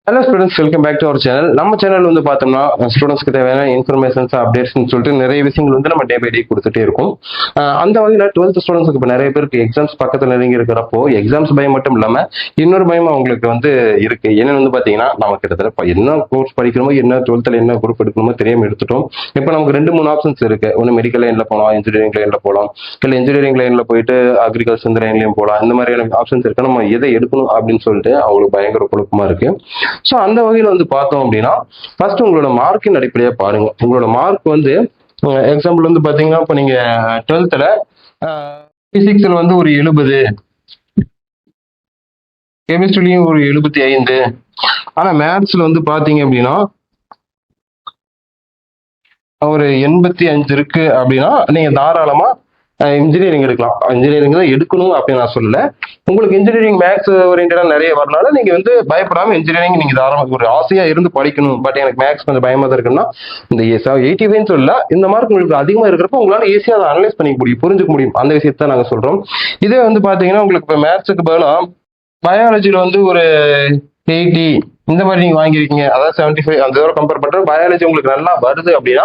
Hello students, welcome back to our channel. நம்ம channel வந்து பார்த்தோம்னா ஸ்டூடெண்ட்ஸ்க்கு தேவையான இன்ஃபர்மேஷன்ஸ் அப்டேட்ஸ் சொல்லிட்டு நிறைய விஷயங்கள் வந்து நம்ம டே பை டே கொடுத்துட்டே இருக்கும். அந்த வகையில் 12th ஸ்டூடெண்ட்ஸ்க்கு இப்போ நிறைய பேருக்கு எக்ஸாம்ஸ் பக்கத்தில் நெருங்கி இருக்கிறப்போ எக்ஸாம்ஸ் பயம் மட்டும் இல்லாமல் இன்னொரு பயம் அவங்களுக்கு வந்து இருக்கு. என்னன்னு வந்து பார்த்தீங்கன்னா, நம்ம கிட்டத்தட்ட என்ன கோர்ஸ் படிக்கணுமோ, என்ன 12th என்ன குரூப் எடுக்கணுமோ தெரியாமல் எடுத்துட்டோம். இப்போ நமக்கு 2-3 ஆப்ஷன்ஸ் இருக்கு. ஒன்று மெடிக்கல் லைனில் போகலாம், இன்ஜினியரிங் லைனில் போகலாம், இல்லை இன்ஜினியரிங் லைனில் போயிட்டு அக்ரிகல்ச்சர் லைன்லையும் போகலாம். இந்த மாதிரியான ஆப்ஷன்ஸ் இருக்கு. நம்ம எதை எடுக்கணும் அப்படின்னு சொல்லிட்டு அவங்களுக்கு பயங்கர குழப்பமா இருக்கு. ஸோ அந்த வகையில் வந்து பார்த்தோம் அப்படின்னா, ஃபர்ஸ்ட் உங்களோட மார்க்கின் அடிப்படையாக பாருங்க. உங்களோட மார்க் வந்து எக்ஸாம்பிள் வந்து பார்த்தீங்கன்னா, இப்போ நீங்க 12th பிசிக்ஸ்ல வந்து ஒரு 70, கெமிஸ்ட்ரிலையும் ஒரு 75, ஆனா மேத்ஸ்ல வந்து பாத்தீங்க அப்படின்னா ஒரு 85 இருக்கு அப்படின்னா நீங்க தாராளமா இன்ஜினியரிங் எடுக்கலாம். இன்ஜினியரிங் தான் எடுக்கணும் அப்படின்னு நான் சொல்லல. உங்களுக்கு இன்ஜினியரிங் மேத்ஸ் ஓரியன்டா நிறைய வரனால நீங்க வந்து பயப்படாம இன்ஜினியரிங் நீங்க தாராளமாக ஒரு ஆசையா இருந்து படிக்கணும். பட் எனக்கு மேத்ஸ் கொஞ்சம் பயமா தான் இருக்குன்னா இந்த 85 சொல்லல, இந்த மார்க் உங்களுக்கு அதிகமா இருக்கிறப்ப உங்களால ஈஸியா அதை அனலைஸ் பண்ணிக்க முடியும், புரிஞ்சுக்க முடியும். அந்த விஷயத்த நாங்க சொல்றோம். இதே வந்து பாத்தீங்கன்னா உங்களுக்கு இப்போ மேத்ஸுக்கு பதிலா பயாலஜில வந்து ஒரு 80 இந்த மாதிரி நீங்க வாங்கிருக்கீங்க, அதாவது 75 அந்த இதோட கம்பேர் பண்ற பயாலஜி உங்களுக்கு நல்லா வருது அப்படின்னா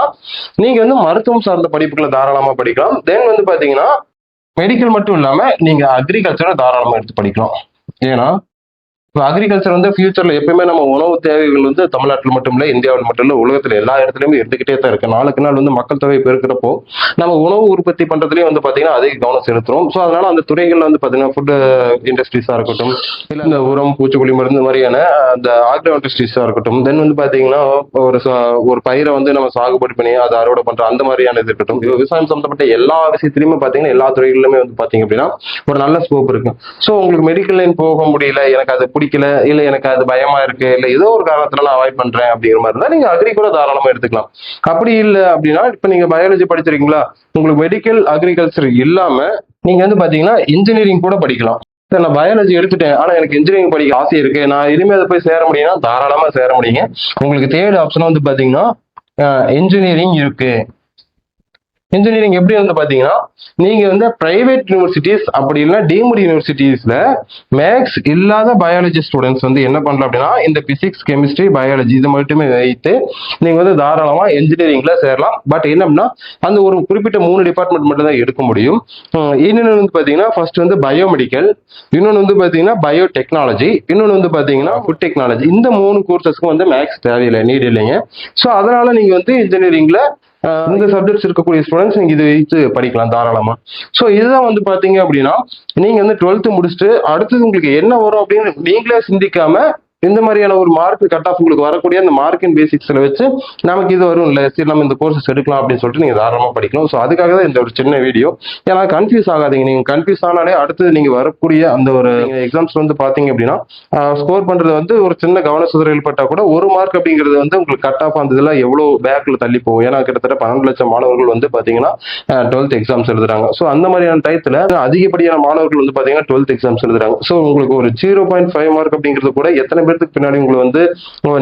நீங்க வந்து மருத்துவம் சார்ந்த படிப்புகளை தாராளமா படிக்கலாம். தென் வந்து பாத்தீங்கன்னா மெடிக்கல் மட்டும் இல்லாம நீங்க அக்ரிகல்ச்சரை தாராளமா எடுத்து படிக்கலாம். ஏன்னா இப்போ அக்ரிகல்ச்சர் வந்து ஃபியூச்சர்ல எப்பயுமே நம்ம உணவு தேவைகள் வந்து தமிழ்நாட்டில் மட்டும் இல்லை, இந்தியாவில் மட்டும் இல்லை, உலகத்துல எல்லா இடத்துலயுமே இருந்துகிட்டே தான் இருக்கு. நாளுக்கு நாள் வந்து மக்கள் தொகை பெருக்கிறப்போ நம்ம உணவு உற்பத்தி பண்றதுலயும் வந்து பாத்தீங்கன்னா அதிக கவனம் செலுத்துறோம். ஸோ அதனால அந்த துறைகள்ல வந்து பாத்தீங்கன்னா ஃபுட் இண்டஸ்ட்ரீஸா இருக்கட்டும், இல்லை இந்த உரம் பூச்சிக்கொல்லி மருந்து மாதிரியான அந்த ஆக்ரோ இண்டஸ்ட்ரீஸா இருக்கட்டும், தென் வந்து பாத்தீங்கன்னா ஒரு பயிரை வந்து நம்ம சாகுபடி பண்ணி அதை அறுவடை பண்ற அந்த மாதிரியான இது இருக்கட்டும், விவசாயம் சம்பந்தப்பட்ட எல்லா விஷயத்திலுமே பாத்தீங்கன்னா எல்லா துறைகளிலுமே வந்து பாத்தீங்க அப்படின்னா ஒரு நல்ல ஸ்கோப் இருக்கு. ஸோ உங்களுக்கு மெடிக்கல் லைன் போக முடியல, எனக்கு அது பிடிக்கல, இல்ல எனக்கு அது பயமா இருக்கு, இல்ல ஏதோ ஒரு காரணத்துல நான் அவாய்ட் பண்றேன் அப்படிங்கிற மாதிரி இருந்தா நீங்க அக்ரி கூட தாராளமா எடுத்துக்கலாம். அப்படி இல்லை அப்படின்னா இப்ப நீங்க பயாலஜி படிச்சிருக்கீங்களா, உங்களுக்கு மெடிக்கல் அக்ரிகல்ச்சர் இல்லாம நீங்க வந்து பாத்தீங்கன்னா இன்ஜினியரிங் கூட படிக்கலாம். சார் நான் பயாலஜி எடுத்துட்டேன், ஆனா எனக்கு இன்ஜினியரிங் படிக்க ஆசை இருக்கு, நான் இனிமே அதை போய் சேர முடியும்னா தாராளமா சேர முடியுங்க. உங்களுக்கு தேர்ட் ஆப்ஷன் வந்து பாத்தீங்கன்னா இன்ஜினியரிங் இருக்கு. இன்ஜினியரிங் எப்படி வந்து பாத்தீங்கன்னா நீங்க வந்து பிரைவேட் யூனிவர்சிட்டிஸ் அப்படி இல்லைன்னா டீம்டு யூனிவர்சிட்டிஸ்ல மேக்ஸ் இல்லாத பயாலஜி ஸ்டூடெண்ட்ஸ் வந்து என்ன பண்ணலாம் அப்படின்னா இந்த பிசிக்ஸ் கெமிஸ்ட்ரி பயாலஜி இது மட்டுமே வைத்து நீங்க வந்து தாராளமா இன்ஜினியரிங்ல சேரலாம். பட் என்னன்னா அந்த ஒரு குறிப்பிட்ட 3 டிபார்ட்மெண்ட் மட்டும் தான் எடுக்க முடியும். இன்னொன்று வந்து பாத்தீங்கன்னா ஃபர்ஸ்ட் வந்து பயோமெடிக்கல், இன்னொன்று வந்து பாத்தீங்கன்னா பயோ டெக்னாலஜி, இன்னொன்று வந்து பாத்தீங்கன்னா ஃபுட் டெக்னாலஜி. இந்த 3 கோர்சஸ்க்கும் வந்து மேக்ஸ் தேவையில்லை, நீட் இல்லைங்க. ஸோ அதனால நீங்க வந்து இன்ஜினியரிங்ல இந்த சப்ஜெக்ட்ஸ் இருக்கக்கூடிய ஸ்டூடெண்ட்ஸ் நீங்க இது வைத்து படிக்கலாம் தாராளமா. ஸோ இதுதான் வந்து பாத்தீங்க அப்படின்னா நீங்க வந்து 12th முடிச்சுட்டு அடுத்தது உங்களுக்கு என்ன வரும் அப்படின்னு நீங்களே சிந்திக்காம இந்த மாதிரியான ஒரு மார்க் கட் ஆஃப் உங்களுக்கு வரக்கூடிய அந்த மார்க்கின் பேசிக்ஸ்ல வச்சு நமக்கு இது வரும் இல்லை, சரி நம்ம இந்த கோர்சஸ் எடுக்கலாம் அப்படின்னு சொல்லிட்டு நீங்க தாராளமா படிக்கலாம். ஸோ அதுக்காக தான் இந்த ஒரு சின்ன வீடியோ. ஏன்னா கன்ஃபியூஸ் ஆகாதீங்க. நீங்க கன்ஃபியூஸ் ஆனாலே அடுத்து நீங்க வரக்கூடிய அந்த ஒரு எக்ஸாம்ஸ் வந்து பாத்தீங்க அப்படின்னா ஸ்கோர் பண்றது வந்து ஒரு சின்ன கவன சிதறல் பட்டா கூட ஒரு மார்க் அப்படிங்கிறது வந்து உங்களுக்கு கட் ஆஃப் ஆனதுல எவ்வளவு பேக்ல தள்ளி போகும். ஏன்னா கிட்டத்தட்ட 12 லட்சம் மாணவர்கள் வந்து பாத்தீங்கன்னா 12th எக்ஸாம்ஸ் எழுதுறாங்க. ஸோ அந்த மாதிரியான டயத்துல அதிகப்படியான மாணவர்கள் வந்து பாத்தீங்கன்னா 12th எக்ஸாம்ஸ் எழுதுறாங்க. ஸோ உங்களுக்கு ஒரு 0.5 மார்க் அப்படிங்கிறது கூட எத்தனை பேருக்கு பின்னாடி உங்களை வந்து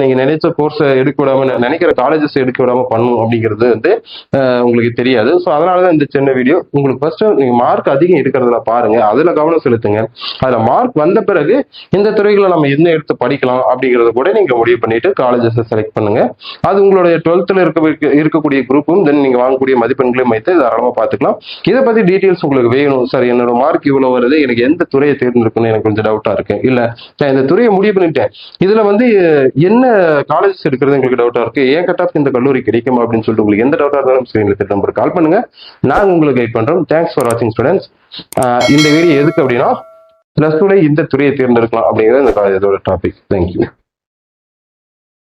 நீங்க நினைச்ச கோர்ஸ் எடுக்க விடாம நினைக்கிற காலேஜஸ் எடுக்க விடாம பண்ணும் அப்படிங்கிறது வந்து உங்களுக்கு தெரியாது. ஸோ அதனாலதான் இந்த சின்ன வீடியோ. உங்களுக்கு ஃபர்ஸ்ட் நீங்க மார்க் அதிகம் எடுக்கிறதுல பாருங்க, அதுல கவனம் செலுத்துங்க. அதுல மார்க் வந்த பிறகு இந்த துறைகளை நம்ம என்ன எடுத்து படிக்கலாம் அப்படிங்கறத கூட நீங்க முடிவு பண்ணிட்டு காலேஜஸ் செலக்ட் பண்ணுங்க. அது உங்களுடைய 12th இருக்கக்கூடிய குரூப்பும் தென் நீங்க வாங்கக்கூடிய மதிப்பெண்களையும் வைத்து தாராளமா பார்த்துக்கலாம். இதை பத்தி டீட்டெயில்ஸ் உங்களுக்கு வேணும், சார் என்னோட மார்க் இவ்வளவு வருது, எனக்கு எந்த துறையை தேர்ந்தெடுக்கணும்னு எனக்கு கொஞ்சம் டவுட்டா இருக்கு, இல்ல நான் இந்த துறையை முடிவு பண்ணிட்டேன், இதுல வந்து என்ன காலேஜ் எடுக்கிறது எங்களுக்கு டவுட்டா இருக்கு, ஏன் கட் ஆஃப் இந்த கல்லூரி கிடைக்கும் அப்படின்னு சொல்லிட்டு உங்களுக்கு எந்த டவுட்டா இருந்தாலும் ஸ்கிரீன்ல நம்பர் கால் பண்ணுங்க, நாங்க உங்களுக்கு கைட் பண்றோம். தேங்க்ஸ் ஃபார் வாட்சிங் ஸ்டூடெண்ட்ஸ். இந்த வீடியோ எதுக்கு அப்படின்னா +2ல இந்த துறையை தேர்ந்தெடுக்கலாம் அப்படிங்கிறது இந்த காலேஜோட டாபிக். தேங்க்யூ.